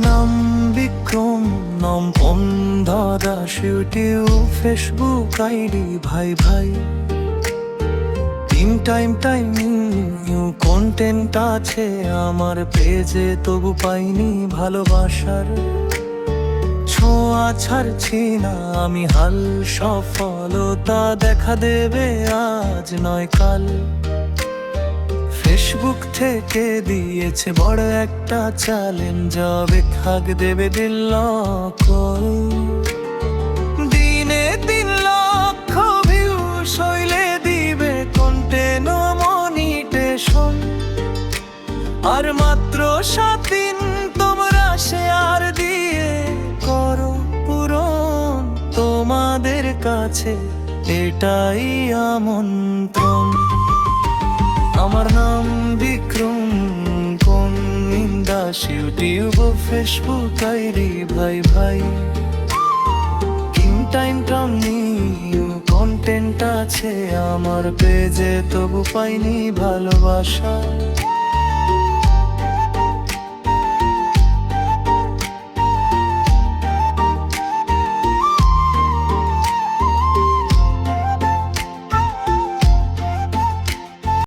নাম বিক্রম, নাম অন্ধ দাস, ইউটিউব ফেসবুক আইডি ভাই ভাই। টাইম নিউ কন্টেন্ট আছে আমার পেজে, তবু পাইনি ভালোবাসার ছোঁয়া। ছাড়ছি না আমি হাল, সফলতা দেখা দেবে আজ নয় কাল। ফেসবুক থেকে দিয়েছে বড় একটা চ্যালেঞ্জ, হাক দেবে দিল কল। দিনে 3 লক্ষ ভিউ শৈলে দিবে কন্টেন্ট মনিটেশন। আর মাত্র 7 দিন তোমরা শেয়ার দিয়ে করো পূরণ। তোমাদের কাছে এটাই আমন্ত্রণ। আমার নাম বিক্রম, কোন দাস, ইউটিউব ও ফেসবুক আইডি ভাই ভাই। টাইম নিউ কন্টেন্ট আছে আমার পেজে, তবু পাইনি ভালোবাসা।